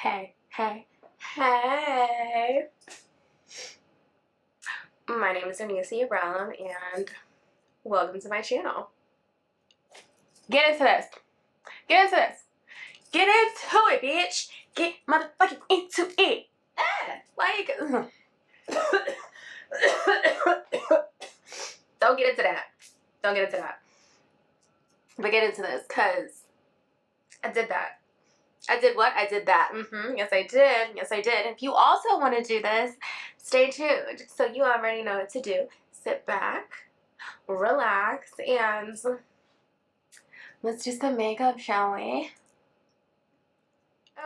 Hey, hey, hey. My name is Anicia Brown, and welcome to my channel. Get into this. Get into this. Get into it, bitch. Get motherfucking into it. Don't get into that. Don't get into that. But get into this, because I did that. I did what? I did that. Yes, I did. Yes, I did. If you also want to do this, stay tuned. So you already know what to do. Sit back, relax, and let's do some makeup, shall we?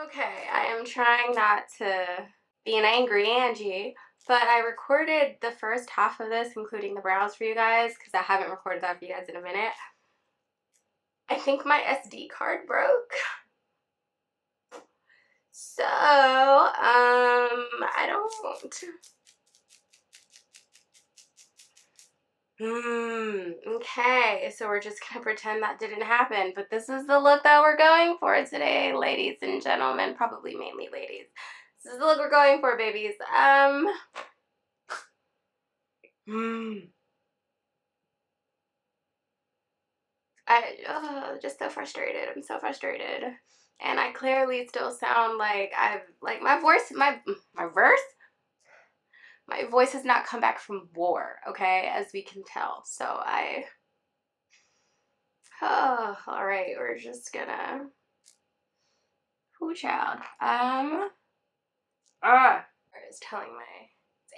Okay, I am trying not to be an angry Angie, but I recorded the first half of this, including the brows for you guys, because I haven't recorded that for you guys in a minute. I think my SD card broke. So, I don't. Okay, so we're just gonna pretend that didn't happen, but this is the look that we're going for today, ladies and gentlemen, probably mainly ladies. This is the look we're going for, babies. Just so frustrated. I'm so frustrated. And I clearly still sound like my voice has not come back from war, okay, as we can tell. So all right, we're just gonna, child. I was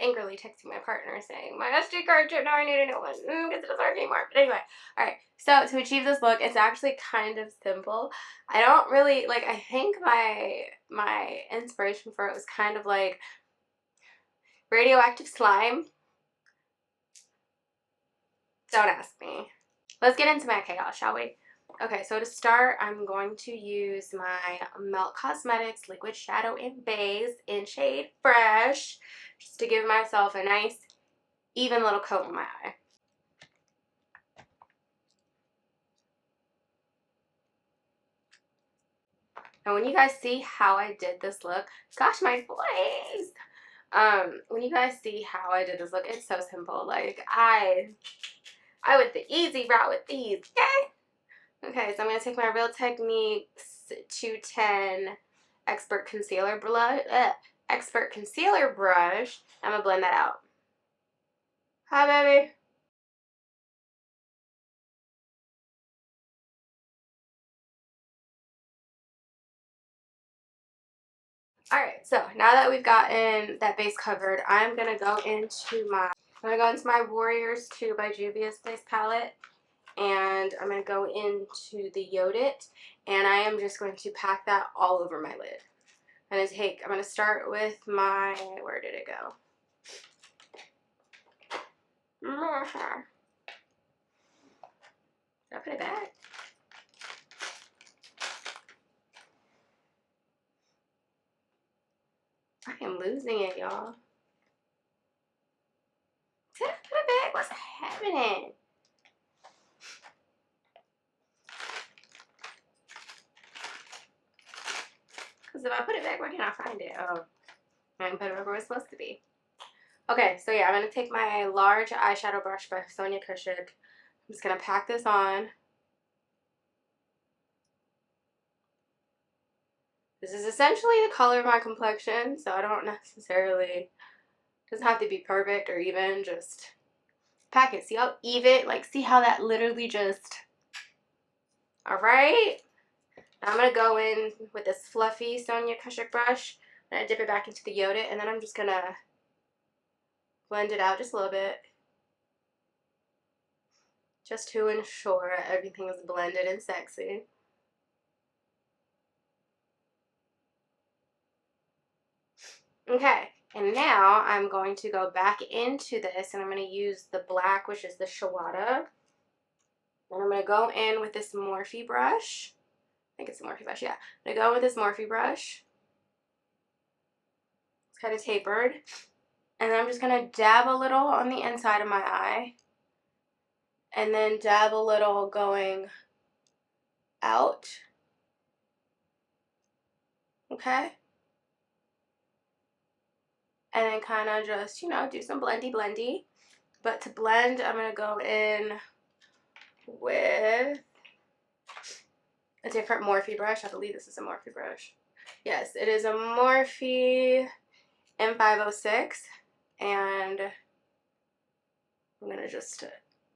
angrily texting my partner saying, my SD card now I need a new one, because it doesn't work anymore. But anyway, alright, so to achieve this look, it's actually kind of simple. I don't really, I think my inspiration for it was kind of like radioactive slime. Don't ask me. Let's get into my chaos, shall we? Okay, so to start, I'm going to use my Melt Cosmetics Liquid Shadow in Base in shade Fresh, just to give myself a nice, even little coat on my eye. And when you guys see how I did this look, gosh, my voice! When you guys see how I did this look, it's so simple. Like, I went the easy route with these, okay? Okay, so I'm going to take my Real Techniques 210 Expert Concealer Brush. I'm going to blend that out. Hi, baby. Alright, so now that we've gotten that base covered, I'm going to go into my Warriors 2 by Juvia's Place palette. And I'm going to go into the Yodit, and I am just going to pack that all over my lid. I'm going to start with my, where did it go? Did I put it back? I am losing it, y'all. Did I put it back? What's happening? Because if I put it back, where can I find it? Oh, I didn't put it where it's supposed to be. Okay, so yeah, I'm going to take my large eyeshadow brush by Sonia Kashuk. I'm just going to pack this on. This is essentially the color of my complexion, so I don't necessarily, doesn't have to be perfect or even, just pack it. See how even, see how that literally just, alright? Now I'm going to go in with this fluffy Sonia Kashuk brush, and I dip it back into the Yodit, and then I'm just going to blend it out just a little bit, just to ensure everything is blended and sexy. Okay, and now I'm going to go back into this, and I'm going to use the black, which is the Shawada. And I'm going to go in with this Morphe brush. I think it's a Morphe brush, yeah. I'm going to go in with this Morphe brush. It's kind of tapered. And then I'm just going to dab a little on the inside of my eye. And then dab a little going out. Okay? and then kind of just, you know, do some blendy. But to blend, I'm going to go in with a different Morphe brush. I believe this is a Morphe brush. Yes, it is a Morphe M506, and I'm going to just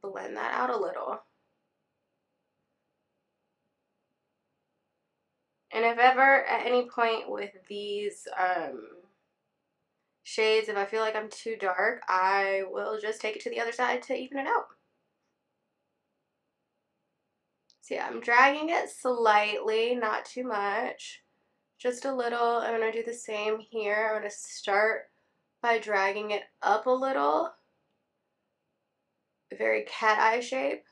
blend that out a little. And if ever at any point with these shades, if I feel like I'm too dark, I will just take it to the other side to even it out. So yeah, I'm dragging it slightly, not too much, just a little. I'm going to do the same here. I'm going to start by dragging it up a little, very cat eye shape.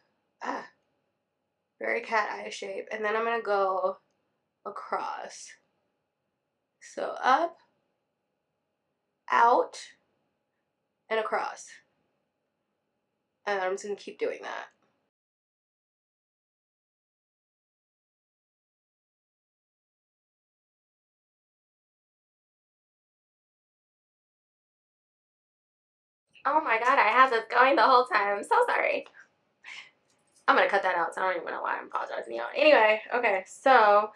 Very cat eye shape. And then I'm going to go across. So up, out, and across. And I'm just going to keep doing that. Oh my god, I had this going the whole time. I'm so sorry. I'm going to cut that out, so I don't even know why I'm apologizing y'all. Anyway, okay, so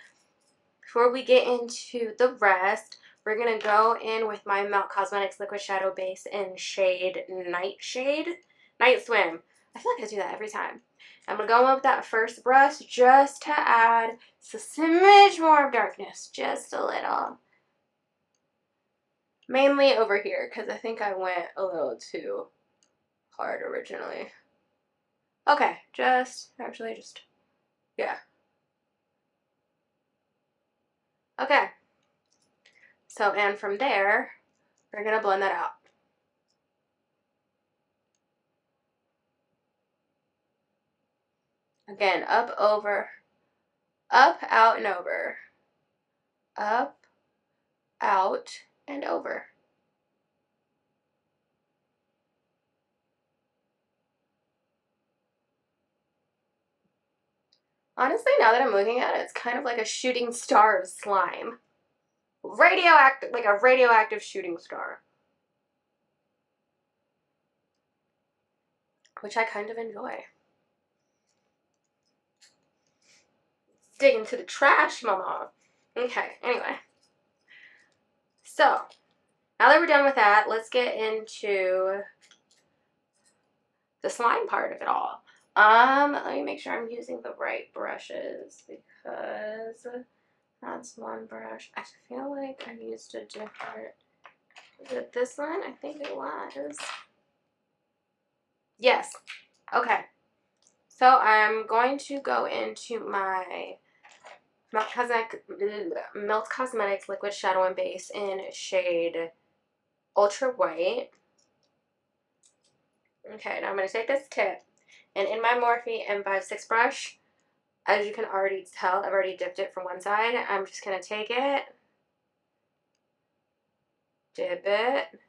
before we get into the rest, we're going to go in with my Melt Cosmetics Liquid Shadow Base in shade Night Swim. I feel like I do that every time. I'm going to go in with that first brush just to add a smidge more of darkness. Just a little. Mainly over here, because I think I went a little too hard originally. Okay, yeah. Okay. So, and from there, we're going to blend that out. Again, up, over, up, out, and over. Up, out, and over. Honestly, now that I'm looking at it, it's kind of like a shooting star of slime. Radioactive, like a radioactive shooting star. Which I kind of enjoy. Dig into the trash, mama. Okay, anyway. So, now that we're done with that, let's get into the slime part of it all. Let me make sure I'm using the right brushes because that's one brush. I feel like I used a different. Is it this one? I think it was. Yes. Okay. So I'm going to go into my Melt Cosmetics Liquid Shadow and Base in shade Ultra White. Okay, now I'm going to take this tip, and in my Morphe M56 brush, as you can already tell, I've already dipped it from one side. I'm just going to take it, dip it,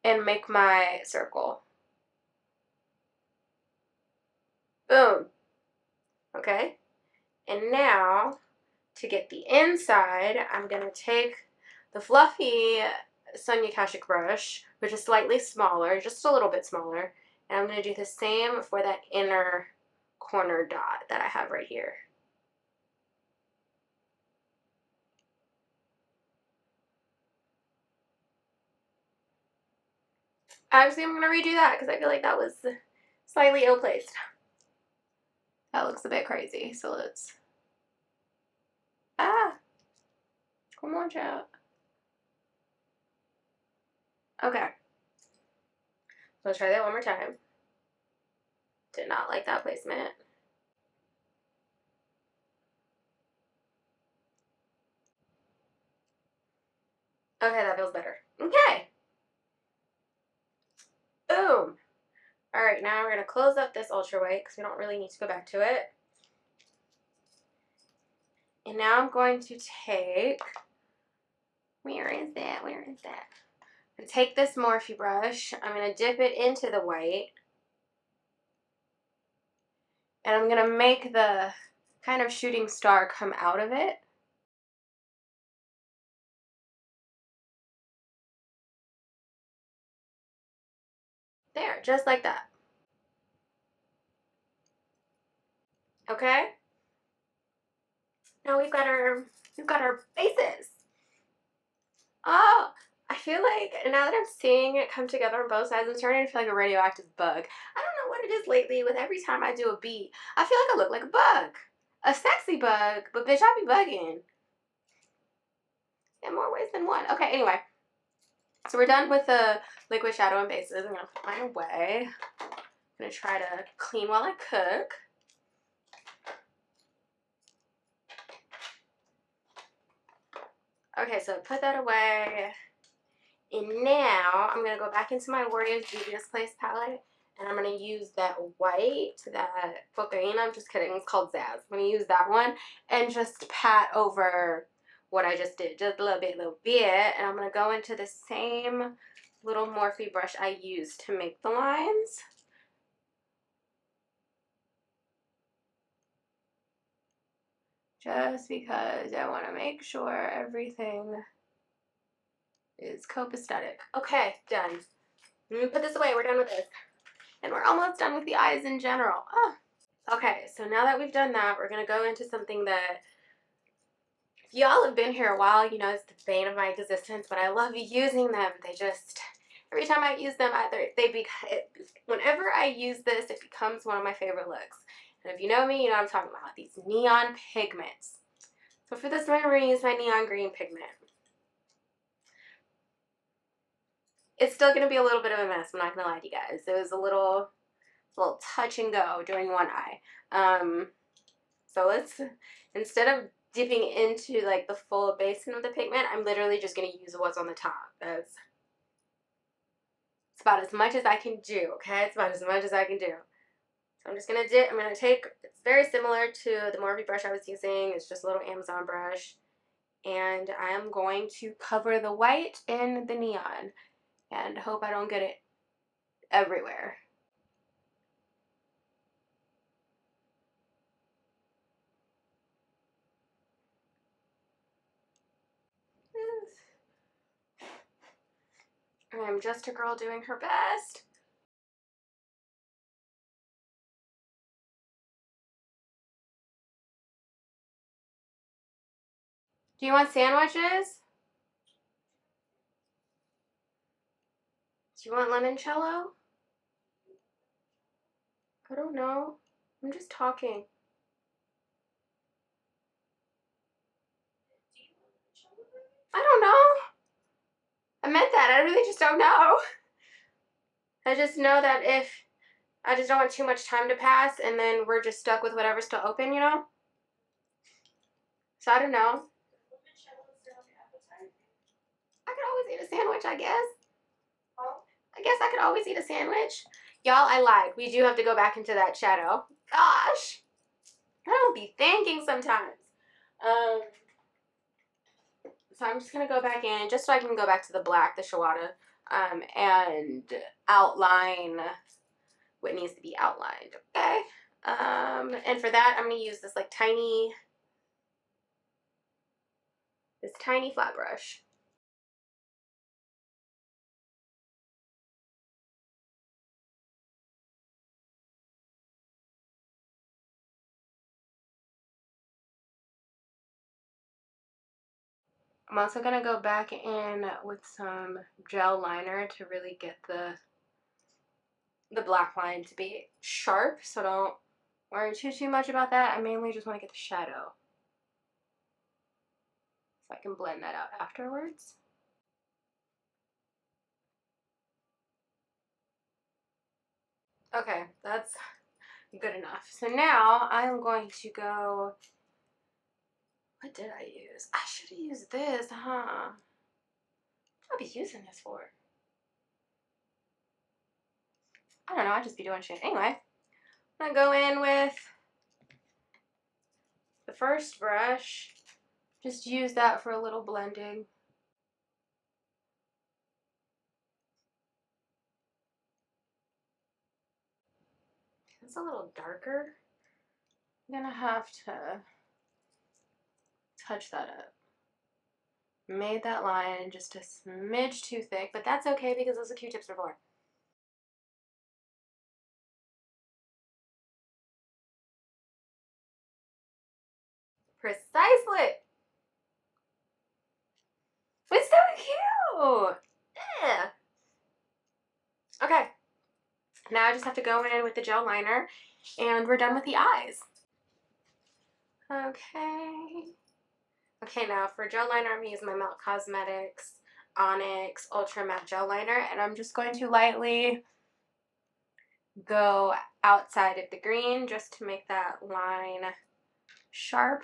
and make my circle. Boom. Okay? And now, to get the inside, I'm going to take the fluffy Sonia Kashuk brush, which is slightly smaller, just a little bit smaller, and I'm going to do the same for that inner corner dot that I have right here. Actually, I'm going to redo that because I feel like that was slightly ill-placed. That looks a bit crazy, so let's... Come on, chat. Okay. So let's try that one more time. Did not like that placement. Okay, that feels better. Okay. Boom. Alright, now we're going to close up this Ultra White because we don't really need to go back to it. And now I'm going to take... Where is that? I'm going to take this Morphe brush. I'm going to dip it into the white. And I'm going to make the kind of shooting star come out of it. There, just like that. Okay? Now we've got our bases. Oh, I feel like now that I'm seeing it come together on both sides, I'm starting to feel like a radioactive bug. I don't know what it is lately with every time I do a beat. I feel like I look like a bug. A sexy bug, but bitch, I be bugging. In more ways than one. Okay, anyway. So we're done with the liquid shadow and bases. I'm gonna put mine away. I'm gonna try to clean while I cook. Okay, so put that away. And now I'm gonna go back into my Warriors Devious Place palette, and I'm gonna use that white, that Bocarina. I'm just kidding, it's called Zaz. I'm gonna use that one and just pat over what I just did, just a little bit, and I'm gonna go into the same little Morphe brush I used to make the lines. Just because I want to make sure everything is copacetic. Okay, done. Let me put this away. We're done with this. And we're almost done with the eyes in general. Oh. Okay, so now that we've done that, we're going to go into something that, if y'all have been here a while, you know it's the bane of my existence, but I love using them. They just, every time I use them, whenever I use this, it becomes one of my favorite looks. And if you know me, you know what I'm talking about, these neon pigments. So for this one, we're going to use my neon green pigment. It's still going to be a little bit of a mess, I'm not going to lie to you guys. It was a little touch and go during one eye. So let's, instead of dipping into like the full basin of the pigment, I'm literally just going to use what's on the top. It's about as much as I can do, okay? It's about as much as I can do. So I'm just going to dip, I'm going to take, it's very similar to the Morphe brush I was using. It's just a little Amazon brush. And I am going to cover the white in the neon and hope I don't get it everywhere. I'm just a girl doing her best. Do you want sandwiches? Do you want limoncello? I don't know. I'm just talking. I don't know. I meant that. I really just don't know. I just know that if I just don't want too much time to pass and then we're just stuck with whatever's still open, you know? So I don't know. I could always eat a sandwich, I guess. I guess I could always eat a sandwich. Y'all, I lied. We do have to go back into that shadow. Gosh. I don't be thinking sometimes. So I'm just going to go back in just so I can go back to the black, the Shawada, and outline what needs to be outlined, okay? And for that, I'm going to use this like tiny flat brush. I'm also going to go back in with some gel liner to really get the black line to be sharp, so don't worry too much about that. I mainly just want to get the shadow so I can blend that out afterwards. Okay, that's good enough. So now I'm going to go, what did I use? I should have used this, huh? What would I be using this for? I don't know, I'd just be doing shit. Anyway, I'm gonna go in with the first brush. Just use that for a little blending. It's a little darker. I'm gonna have to touch that up. Made that line just a smidge too thick, but that's okay because those are Q-tips are for. precise lip. It's so cute. Yeah. Okay. Now I just have to go in with the gel liner and we're done with the eyes. Okay. Okay, now for gel liner, I'm going to use my Melt Cosmetics Onyx Ultra Matte Gel Liner, and I'm just going to lightly go outside of the green just to make that line sharp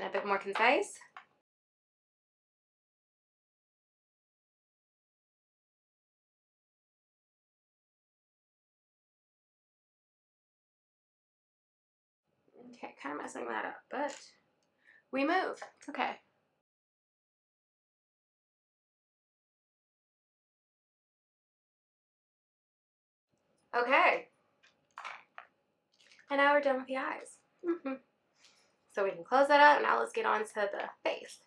and a bit more concise. Okay, kind of messing that up, but we move. It's okay. Okay. And now we're done with the eyes. So we can close that up. Now let's get on to the face.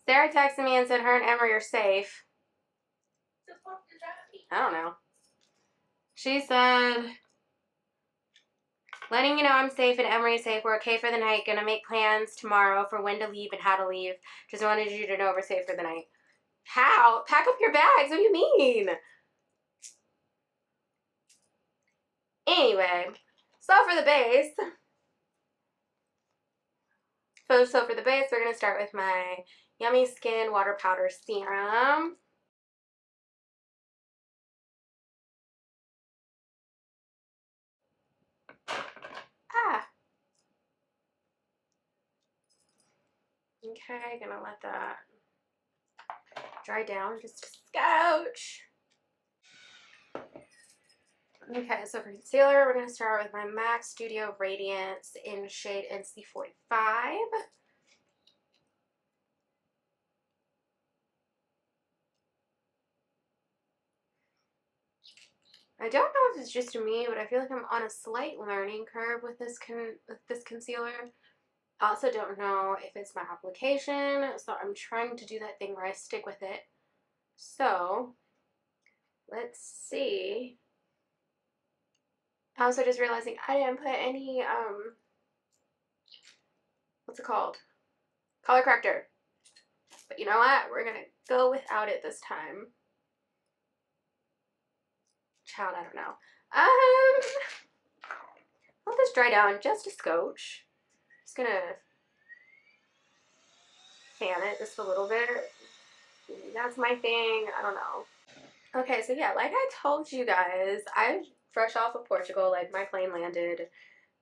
Sarah texted me and said her and Emery are safe. I don't know. She said, letting you know I'm safe and Emery is safe. We're okay for the night. Gonna make plans tomorrow for when to leave and how to leave. Just wanted you to know we're safe for the night. How? Pack up your bags. What do you mean? Anyway, so for the base. So for the base, we're going to start with my Yummy Skin Water Powder Serum. Okay, gonna let that dry down just a scotch. Okay, so for concealer, we're going to start with my MAC Studio Radiance in shade NC45. I don't know if it's just me, but I feel like I'm on a slight learning curve with this concealer. I also don't know if it's my application, so I'm trying to do that thing where I stick with it. So, let's see. Also just realizing I didn't put any, what's it called? Color corrector. But you know what? We're gonna go without it this time. Child, I don't know. Let this dry down just a scotch. Just gonna fan it just a little bit. That's my thing. I don't know. Okay, so yeah, like I told you guys, I'm fresh off of Portugal. Like my plane landed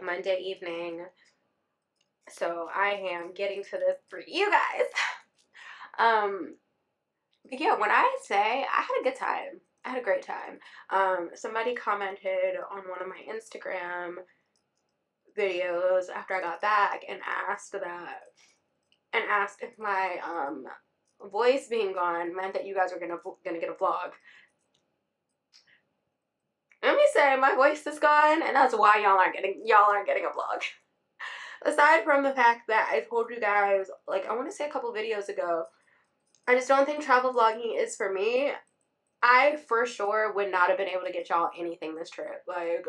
Monday evening. So I am getting to this for you guys. Yeah, when I say I had a good time, I had a great time. Somebody commented on one of my Instagram videos after I got back and asked if my voice being gone meant that you guys were gonna get a vlog. Let me say my voice is gone, and that's why y'all aren't getting a vlog. Aside from the fact that I told you guys, like I want to say a couple videos ago, I just don't think travel vlogging is for me. I for sure would not have been able to get y'all anything this trip. Like,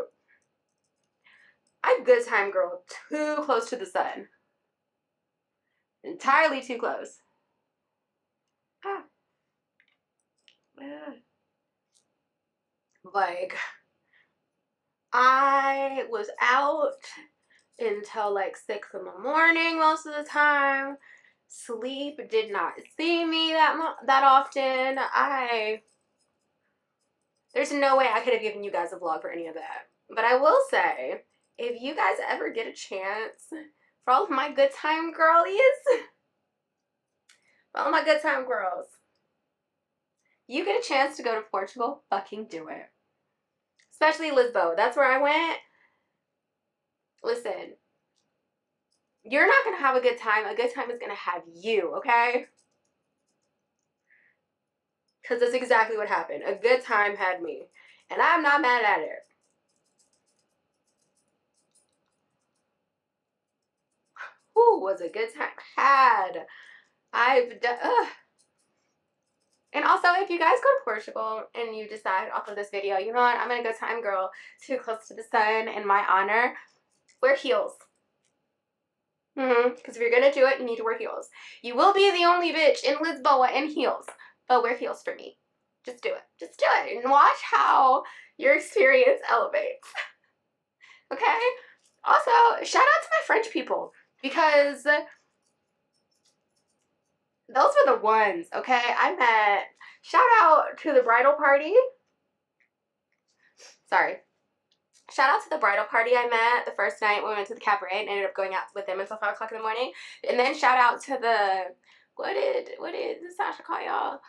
I'm a good time girl, too close to the sun. Entirely too close. Like, I was out until like 6 in the morning most of the time. Sleep did not see me that often. There's no way I could have given you guys a vlog for any of that. But I will say, if you guys ever get a chance, for all of my good time girlies, for all my good time girls, you get a chance to go to Portugal, fucking do it. Especially Lisboa. That's where I went. Listen, you're not going to have a good time. A good time is going to have you, okay? Because that's exactly what happened. A good time had me. And I'm not mad at it. Who was a good time had? I've done... And also, if you guys go to Portugal and you decide off of this video, you know what, I'm going to go time girl too close to the sun in my honor, wear heels. Because if you're gonna do it, you need to wear heels. You will be the only bitch in Lisboa in heels, but wear heels for me. Just do it. Just do it. And watch how your experience elevates. Okay? Also, shout out to my French people, because those were the ones, okay? I met, shout out to the bridal party. Sorry. Shout out to the bridal party I met the first night when we went to the cabaret and ended up going out with them until 5 o'clock in the morning. And then shout out to the, what did Sasha call y'all?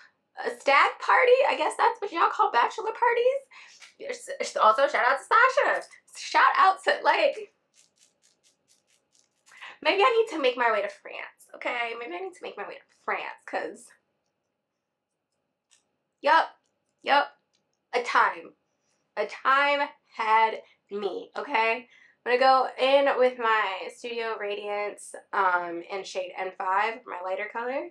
A stag party? I guess that's what y'all call bachelor parties. Also, shout out to Sasha. Shout out to, like, maybe I need to make my way to France, okay? Maybe I need to make my way to France, because, yup, a time had me, okay? I'm gonna go in with my Studio Radiance in shade N5, my lighter color.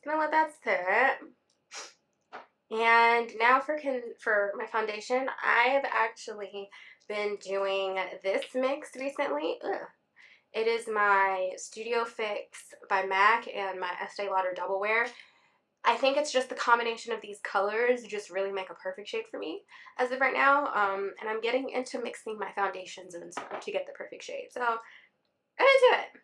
Gonna let that sit. And now for my foundation, I've actually been doing this mix recently. Ugh. It is my Studio Fix by MAC and my Estee Lauder Double Wear. I think it's just the combination of these colors just really make a perfect shade for me as of right now. And I'm getting into mixing my foundations and stuff to get the perfect shade. So, I'm into it.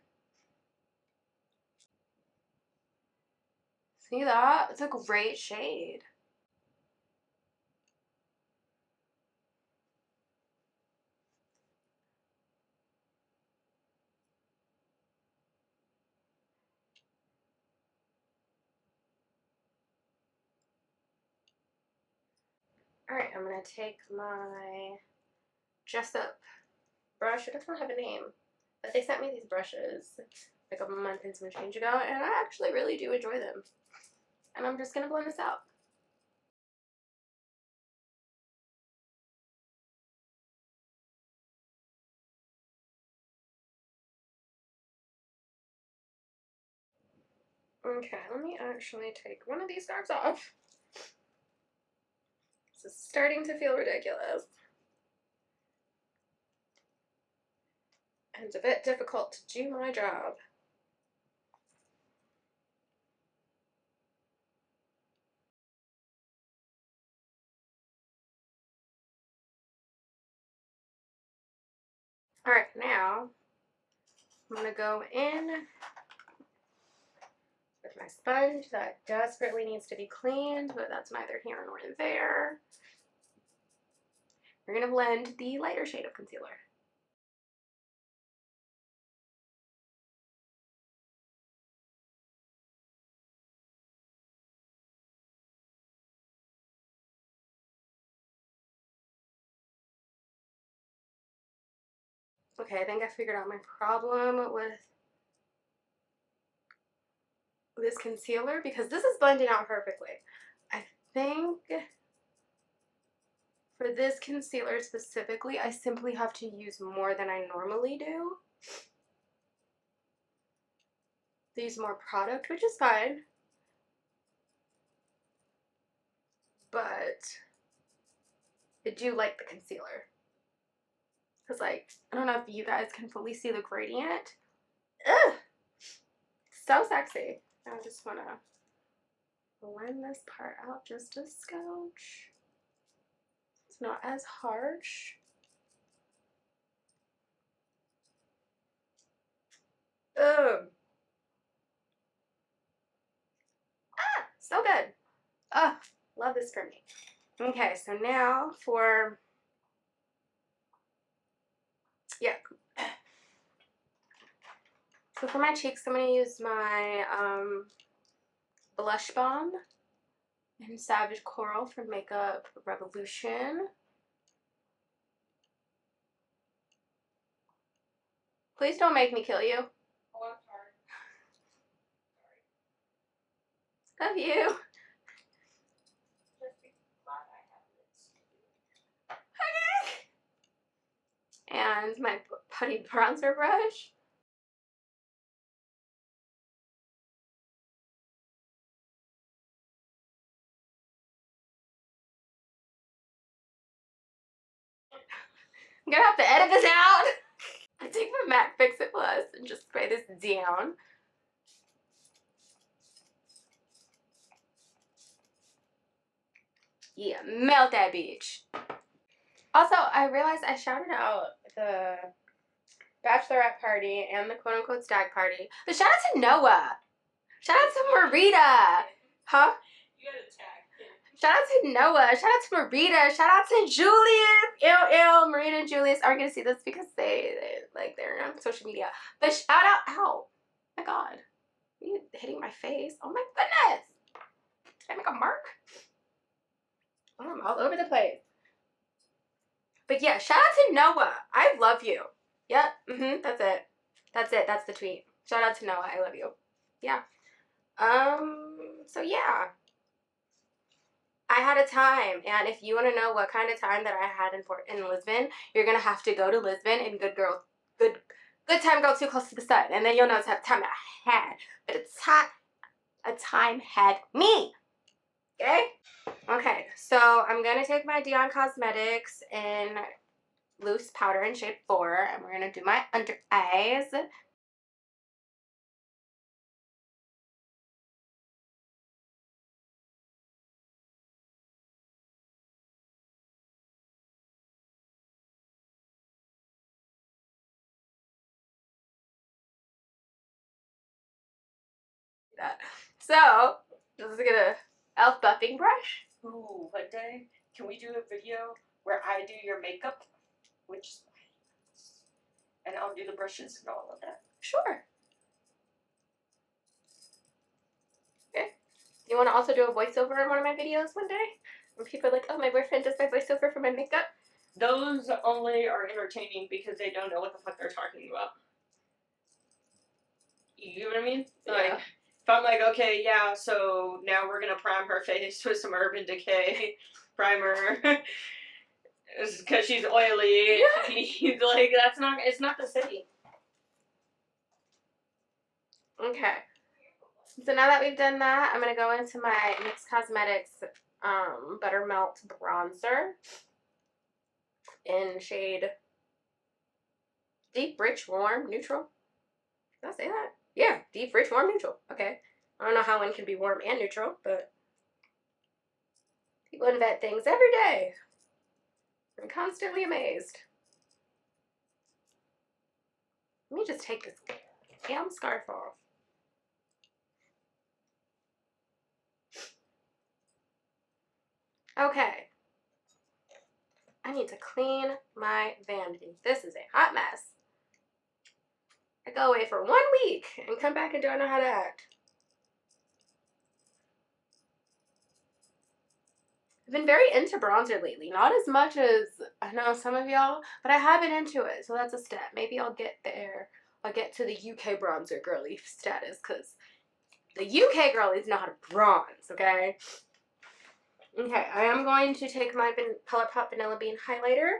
See that? It's a great shade. Alright, I'm going to take my Jessup brush. It doesn't have a name, but they sent me these brushes like a month and some change ago, and I actually really do enjoy them. And I'm just going to blend this out. Okay, let me actually take one of these scarves off. This is starting to feel ridiculous. And it's a bit difficult to do my job. Alright, now I'm going to go in with my sponge that desperately needs to be cleaned, but that's neither here nor there. We're going to blend the lighter shade of concealer. Okay, I think I figured out my problem with this concealer, because this is blending out perfectly. I think for this concealer specifically, I simply have to use more than I normally do. Use more product, which is fine. But I do like the concealer. Because, like, I don't know if you guys can fully see the gradient. Ugh! So sexy. I just want to blend this part out just a scotch. It's not as harsh. Ugh. Ah! So good. Ugh. Love this for me. Okay, so now for... yeah. So for my cheeks, I'm going to use my blush balm in Savage Coral from Makeup Revolution. Please don't make me kill you. Oh, I'm sorry. Love you. And my putty bronzer brush. I'm gonna have to edit this out. I take my MAC Fix-It Plus and just spray this down. Yeah, melt that bitch. Also, I realized I shouted out the bachelorette party and the quote-unquote stag party. But shout out to Noah. Shout out to Marita. Huh? You gotta tag. Shout out to Noah. Shout out to Marita. Shout out to Julius. Ew. Marita and Julius aren't gonna see this because they're on social media. But shout out. Ow. Oh my God. Are you hitting my face? Oh my goodness. Did I make a mark? Oh, I'm all over the place. But yeah, shout out to Noah. I love you. Yep. That's it. That's the tweet. Shout out to Noah. I love you. Yeah. So yeah. I had a time, and if you want to know what kind of time that I had in Lisbon, you're gonna have to go to Lisbon and good time go too close to the sun, and then you'll know the time that I had. But a time had me. Okay, so I'm gonna take my Dion Cosmetics in loose powder in shade 4, and we're gonna do my under eyes. So this is gonna elf buffing brush. Ooh, one day can we do a video where I do your makeup, and I'll do the brushes and all of that. Sure. Okay. You want to also do a voiceover in one of my videos one day? When people are like, oh, my boyfriend does my voiceover for my makeup? Those only are entertaining because they don't know what the fuck they're talking about. You know what I mean? Yeah. Like, if I'm like, okay, yeah, so now we're gonna prime her face with some Urban Decay primer. Because she's oily. Yeah. Like, it's not the same. Okay. So now that we've done that, I'm going to go into my NYX Cosmetics Buttermelt Bronzer in shade Deep, Rich, Warm, Neutral. Did I say that? Yeah, Deep, Rich, Warm, Neutral. Okay. I don't know how one can be warm and neutral, but people invent things every day. I'm constantly amazed. Let me just take this damn scarf off. Okay. I need to clean my vanity. This is a hot mess. I go away for 1 week and come back and don't know how to act. I've been very into bronzer lately. Not as much as I know some of y'all, but I have been into it, so that's a step. Maybe I'll get there. I'll get to the UK bronzer girly status, because the UK girlies know how to bronze, okay? Okay, I am going to take my ColourPop Vanilla Bean highlighter.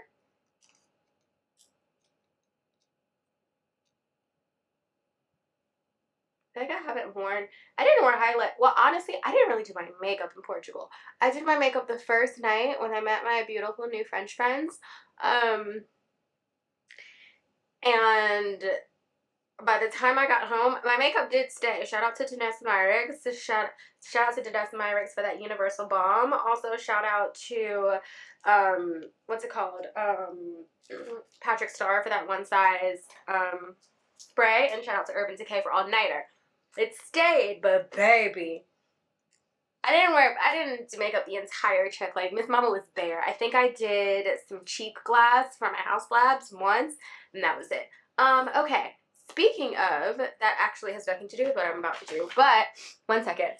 I think I haven't worn, I didn't wear highlight, well honestly, I didn't really do my makeup in Portugal. I did my makeup the first night when I met my beautiful new French friends. And by the time I got home, my makeup did stay. Shout out to Danessa Myricks. Shout out to Danessa Myricks for that Universal Balm. Also, shout out to, what's it called? Patrick Starr for that one size spray. And shout out to Urban Decay for All Nighter. It stayed, but baby, I didn't do makeup the entire trip. Like, Miss Mama was there. I think I did some cheek glass from my House Labs once, and that was it. Okay. Speaking of, that actually has nothing to do with what I'm about to do, but one second.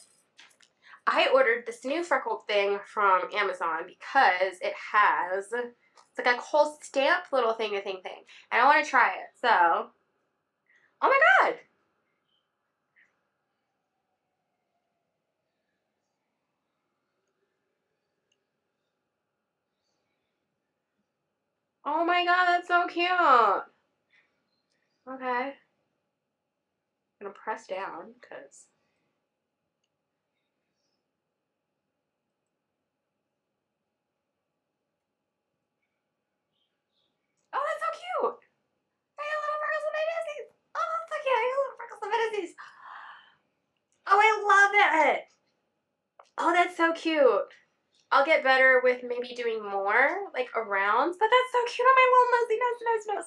I ordered this new freckled thing from Amazon because it has, it's like a whole stamped little thing, and I want to try it, so, oh my God. Oh my God, that's so cute. Okay. I'm gonna press down, because oh, cute. I'll get better with maybe doing more, like, arounds, but that's so cute on my little nosy nose.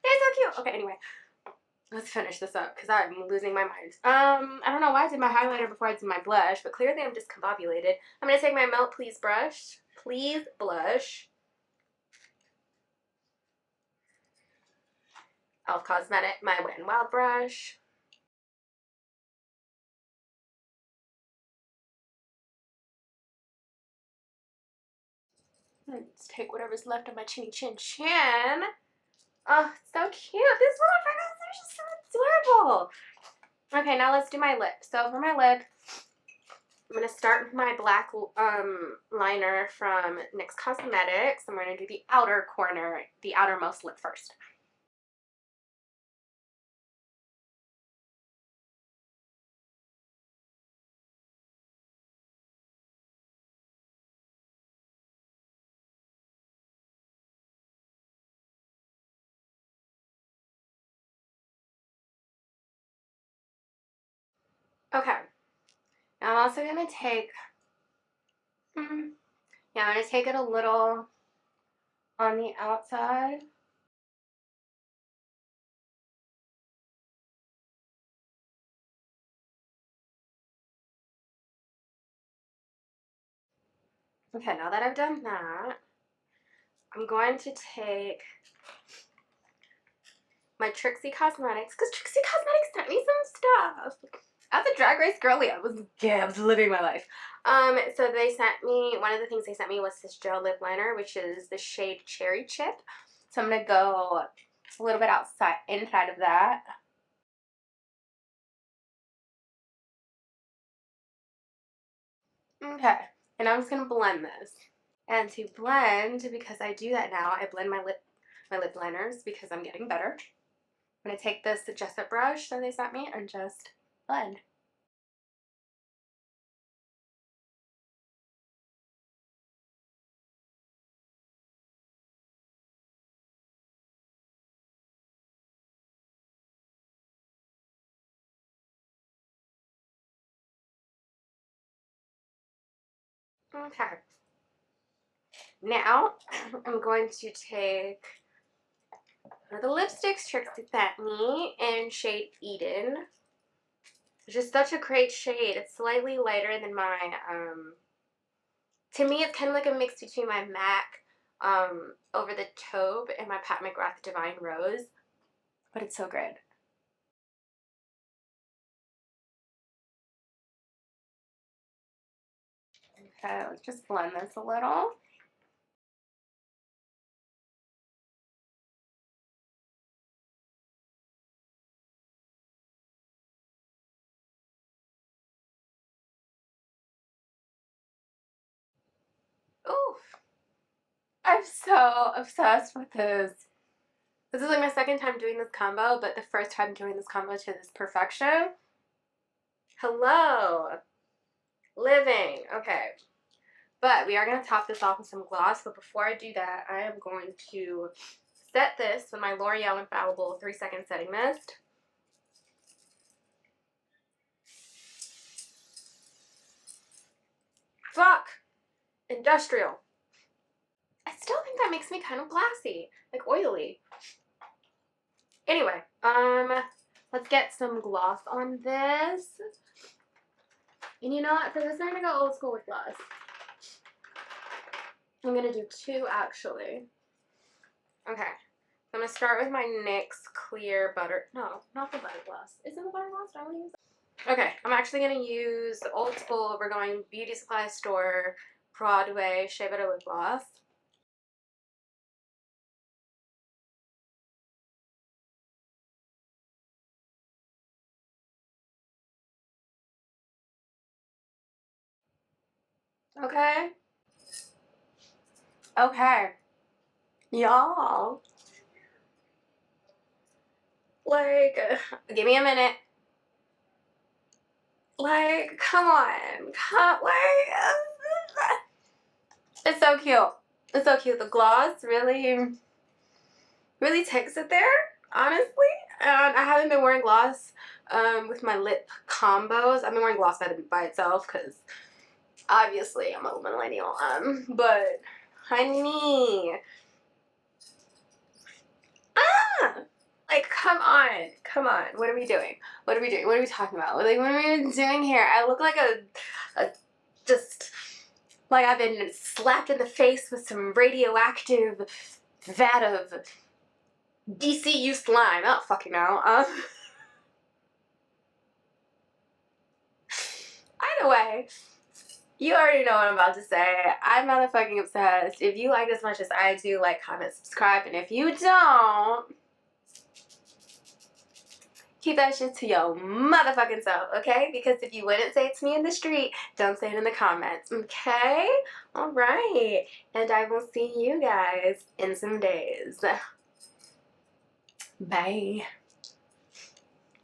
They're so cute. Okay, anyway, let's finish this up because I'm losing my mind. I don't know why I did my highlighter before I did my blush, but clearly I'm discombobulated. I'm going to take my Melt Please brush, Please blush, e.l.f. Cosmetic, my Wet n Wild brush. Let's take whatever's left of my chinny chin chin. Oh, it's so cute. These little freckles are just so adorable. Okay, now let's do my lip. So for my lip, I'm going to start with my black liner from NYX Cosmetics. I'm going to do the outer corner, the outermost lip first. Okay. Now I'm also going to take, yeah, I'm going to take it a little on the outside. Okay, now that I've done that, I'm going to take my Trixie Cosmetics, because Trixie Cosmetics sent me some stuff. As a Drag Race girly, I was living my life. So they sent me, one of the things they sent me was this gel lip liner, which is the shade Cherry Chip. So I'm going to go a little bit inside of that. Okay, and I'm just going to blend this. And to blend, because I do that now, I blend my lip liners because I'm getting better. I'm going to take this Jessup brush that they sent me and just blend. Okay. Now, I'm going to take one of the lipsticks Trixie sent me in shade Eden. It's just such a great shade. It's slightly lighter than my, to me it's kind of like a mix between my MAC Over the Taupe and my Pat McGrath Divine Rose. But it's so good. Okay, let's just blend this a little. Ooh, I'm so obsessed with this. This is like my second time doing this combo, but the first time doing this combo to this perfection. Hello. Living. Okay. But we are going to top this off with some gloss. But before I do that, I am going to set this with my L'Oreal Infallible 3-second setting mist. Fuck! Industrial. I still think that makes me kind of glassy. Like oily. Anyway, let's get some gloss on this. And you know what? For this, I'm going to go old school with gloss. I'm going to do 2, actually. Okay. I'm going to start with my NYX Clear Butter. No, not the butter gloss. Is it the butter gloss? Do I want to use that? Okay. I'm actually going to use the old school We're Going Beauty Supply Store Broadway Shea Butter Lip Gloss. Okay. Okay. Y'all. Like, give me a minute. Like, come on. It's so cute. It's so cute. The gloss really, really takes it there, honestly. And I haven't been wearing gloss with my lip combos. I've been wearing gloss by itself because Obviously, I'm a millennial, but honey, like, come on, come on. What are we doing? What are we doing? What are we talking about? Like, what are we doing here? I look like just like I've been slapped in the face with some radioactive vat of DCU slime. I don't fucking know. Either way, you already know what I'm about to say. I'm motherfucking obsessed. If you like as much as I do, like, comment, subscribe, and if you don't, keep that shit to your motherfucking self, okay? Because if you wouldn't say it to me in the street, don't say it in the comments, okay? Alright. And I will see you guys in some days. Bye.